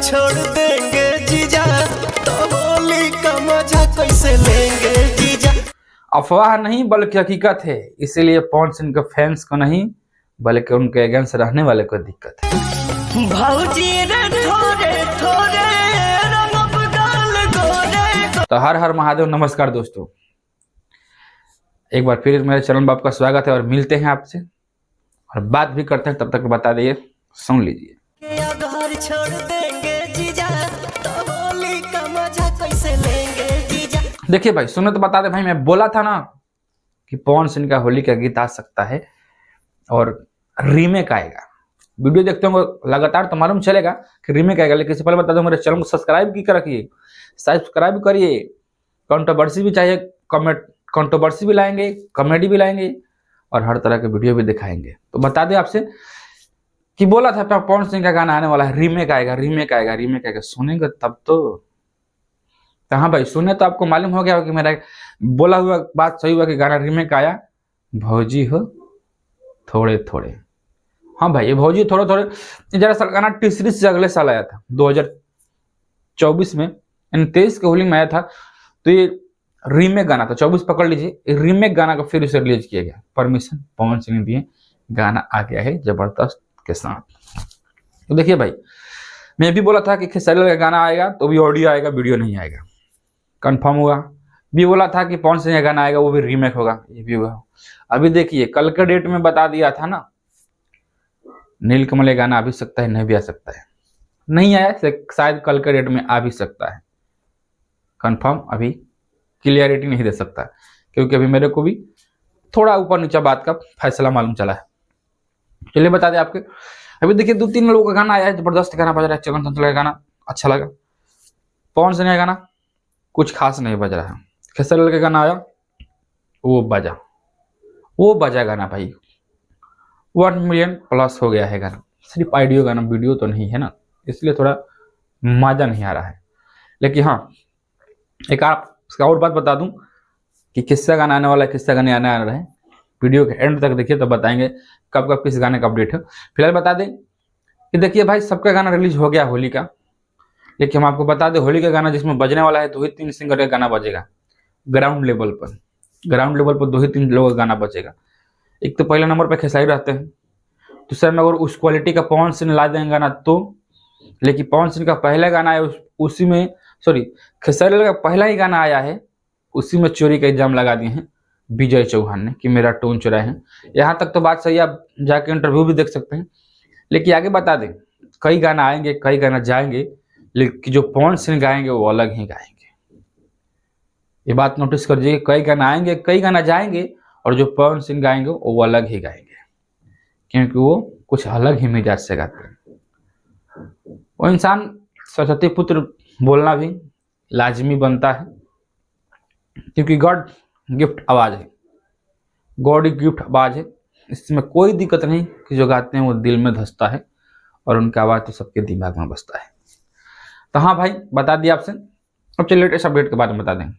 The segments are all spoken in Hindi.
छोड़ देंगे जीजा, तो होली का मजा कैसे लेंगे जीजा। अफवाह नहीं बल्कि हकीकत है, इसीलिए पवन सिंह के फैंस को नहीं बल्कि उनके अगेंस्ट रहने वाले को दिक्कत है। भौजी रे थोड़े थोड़े रंग डाल गोरे। तो हर हर महादेव, नमस्कार दोस्तों, एक बार फिर मेरे चैनल में आपका स्वागत है और मिलते हैं आपसे और बात भी करते हैं। तब तक बता दिए, सुन लीजिए। घर छोड़ देंगे जीजा, तो होली का मजा कैसे लेंगे जीजा। देखिए भाई, सुने तो बता दे भाई, मैं बोला था ना कि पवन सिंह का होली का गीत आ सकता है और रीमेक आएगा। वीडियो देखते होंगे लगातार तो मालूम चलेगा कि रीमेक आएगा, लेकिन इससे पहले बता दो मेरे चैनल को सब्सक्राइब की रखिए, सब्सक्राइब करिए। कंट्रोवर्सी भी चाहिए, कंट्रोवर्सी भी लाएंगे, कॉमेडी भी लाएंगे और हर तरह के वीडियो भी दिखाएंगे। तो बता दें आपसे कि बोला था पवन सिंह का गाना आने वाला है, रीमेक आएगा, रीमेक आएगा, रीमेक आएगा। सुनेंगे तब तो। हाँ भाई, सुने तो आपको मालूम हो गया हो कि मेरा बोला हुआ बात सही हुआ कि गाना रीमेक आया। भौजी हो थोड़े थोड़े, हाँ भाई, ये भौजी थोड़े थोड़े जरा सा गाना तीसरी से अगले साल आया था, 2024 में, यानी 23 के होली में आया था। तो ये रीमेक गाना था, 24 पकड़ लीजिए। रीमेक गाना को फिर उसे रिलीज किया गया, परमिशन पवन सिंह ने दिए, गाना आ गया है जबरदस्त के साथ। तो देखिए भाई, मैं भी बोला था कि खेसारी का गाना आएगा तो भी ऑडियो आएगा, वीडियो नहीं आएगा, कंफर्म हुआ। भी बोला था कि पवन सिंह का गाना आएगा, वो भी रीमेक होगा, ये भी हुआ। अभी देखिए, कल के डेट में बता दिया था ना, नीलकमल का गाना आ भी सकता है, नहीं भी आ सकता है। नहीं आया, शायद कल के डेट में आ भी सकता है। कंफर्म अभी क्लियरिटी नहीं दे सकता, क्योंकि अभी मेरे को भी थोड़ा ऊपर नीचे बात का फैसला मालूम चला है। चलिए बता दें आपके, अभी देखिए 2-3 लोगों का गाना आया है, जबरदस्त गाना बज रहा है। चलन चंचल का गाना अच्छा लगा, पवन सिंह का गाना कुछ खास नहीं बज रहा है। खेसारी का गाना आया, वो बजा गाना भाई, 1 मिलियन प्लस हो गया है गाना। सिर्फ ऑडियो गाना, वीडियो तो नहीं है ना, इसलिए थोड़ा मजा नहीं आ रहा है। लेकिन हाँ, एक आपका और बात बता दूं कि किसका गाना आने वाला है, किसका गाना आने वाला है, वीडियो के एंड तक देखिए तो बताएंगे कब कब किस गाने का अपडेट है। फिलहाल बता दें कि देखिए भाई, सबका गाना रिलीज हो गया होली का, लेकिन हम आपको बता दें होली का गाना जिसमें बजने वाला है 2-3 सिंगर का गाना बजेगा ग्राउंड लेवल पर। ग्राउंड लेवल पर 2-3 लोगों का गाना बजेगा। एक तो पहले नंबर पर खेसारी रहते हैं, दूसरे में अगर उस क्वालिटी का पवन सिंह ला देंगे गाना तो, लेकिन पवन सिंह का पहला गाना है उसी में, सॉरी, खेसारी का पहला ही गाना आया है, उसी में चोरी का इल्जाम लगा दिए हैं विजय चौहान ने कि मेरा टोन चुराए हैं। यहाँ तक तो बात सही है, आप जाके इंटरव्यू भी देख सकते हैं। लेकिन आगे बता दें, कई गाना आएंगे, कई गाना जाएंगे, लेकिन जो पवन सिंह गाएंगे वो अलग ही गाएंगे। ये बात नोटिस कर लीजिए, कई गाना आएंगे, कई गाना जाएंगे, और जो पवन सिंह गाएंगे वो अलग ही गाएंगे, क्योंकि वो कुछ अलग ही मिजाज से गाते हैं। वो इंसान सरस्वती पुत्र बोलना भी लाजमी बनता है, क्योंकि गॉड गिफ्ट आवाज है, गॉड गिफ्ट आवाज है। इसमें कोई दिक्कत नहीं कि जो गाते हैं वो दिल में धंसता है और उनका आवाज तो सबके दिमाग में बसता है। तो हाँ भाई, बता दिया आपसे। अब चलिए लेटेस्ट अपडेट के बारे में बता दें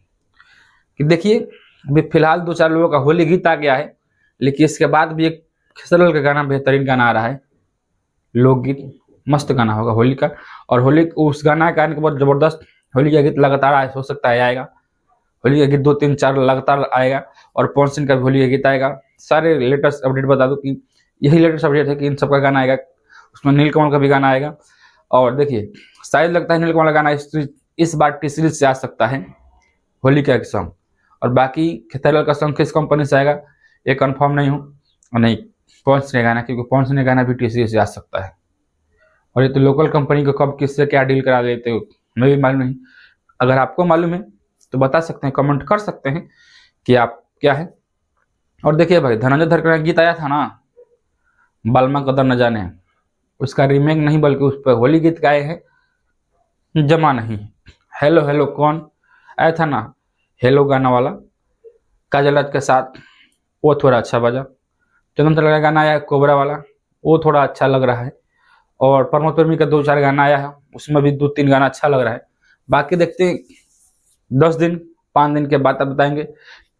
कि देखिए, अभी फिलहाल 2-4 लोगों का होली गीत आ गया है, लेकिन इसके बाद भी एक खेसारी का गाना, बेहतरीन गाना आ रहा है, लोकगीत, मस्त गाना होगा होली का। और होली उस गाना के आने के बाद जबरदस्त होली का गीत लगातार हो सकता है आएगा। होली का गीत 2-3-4 लगातार आएगा और पवन सिंह का भी होली का गीत आएगा। सारे लेटेस्ट अपडेट बता दूं कि यही लेटेस्ट अपडेट है कि इन सबका गाना आएगा। उसमें नीलकमल का भी गाना आएगा। और देखिए, शायद लगता है नीलकमल का गाना इस बार टी-सीरीज से आ सकता है, होली का एक सॉन्ग। और बाकी खेसारी का सॉन्ग किस कंपनी से आएगा ये कंफर्म नहीं हो, और नहीं पवन सिंह का गाना, क्योंकि पवन सिंह का गाना भी टी-सीरीज से आ सकता है। और ये तो लोकल कंपनी को कब किससे क्या डील करा देते हो मैं भी मालूम नहीं। अगर आपको मालूम है तो बता सकते हैं, कमेंट कर सकते हैं कि आप क्या है। और देखिए भाई, धनंजय धर का गीत आया था ना, बालमा कदर न जाने, उसका रीमेक नहीं बल्कि उस पर होली गीत गाए हैं जमा नहीं। हेलो हेलो कौन आया था ना, हेलो गाना वाला काजल के साथ, वो थोड़ा अच्छा बजा। चंदन चंचल का गाना आया कोबरा वाला, वो थोड़ा अच्छा लग रहा है। और प्रमोद प्रेमी का 2-4 गाना आया है, उसमें भी 2-3 गाना अच्छा लग रहा है। बाकी देखते हैं 10 दिन 5 दिन के बाद बताएंगे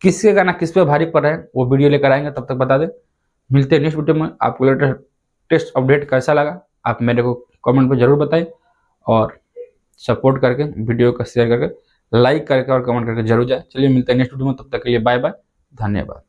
किसके गाना किस पे भारी पड़ रहा है, वो वीडियो लेकर आएंगे। तब तक बता दें, मिलते हैं नेक्स्ट वीडियो में। आपको लेटेस्ट अपडेट कैसा लगा आप मेरे को कमेंट में जरूर बताएं। और सपोर्ट करके, वीडियो को शेयर करके, लाइक करके और कमेंट करके जरूर जाए। चलिए मिलते हैं नेक्स्ट वीडियो में, तब तक के लिए बाय बाय, धन्यवाद।